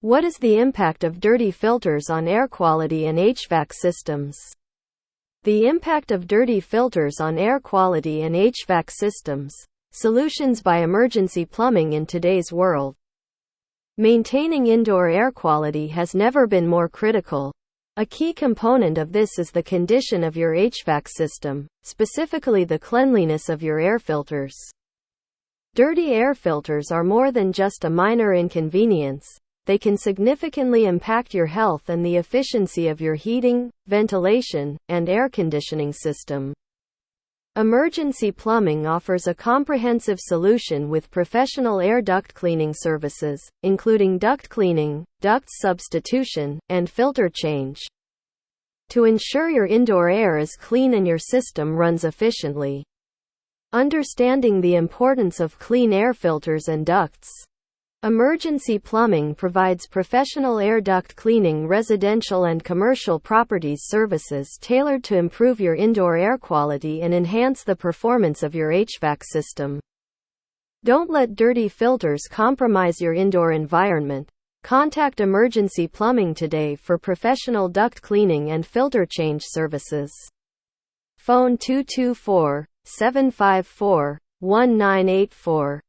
What is the impact of dirty filters on air quality in HVAC systems? The impact of dirty filters on air quality in HVAC systems. Solutions by emergency plumbing in today's world. Maintaining indoor air quality has never been more critical. A key component of this is the condition of your HVAC system, specifically the cleanliness of your air filters. Dirty air filters are more than just a minor inconvenience. They can significantly impact your health and the efficiency of your heating, ventilation, and air conditioning system. Emergency plumbing offers a comprehensive solution with professional air duct cleaning services, including duct cleaning, duct substitution, and filter change, to ensure your indoor air is clean and your system runs efficiently. Understanding the importance of clean air filters and ducts. Emergency plumbing provides professional air duct cleaning, residential and commercial properties services tailored to improve your indoor air quality and enhance the performance of your HVAC system. Don't let dirty filters compromise your indoor environment. Contact Emergency Plumbing today for professional duct cleaning and filter change services. Phone 224-754-1984.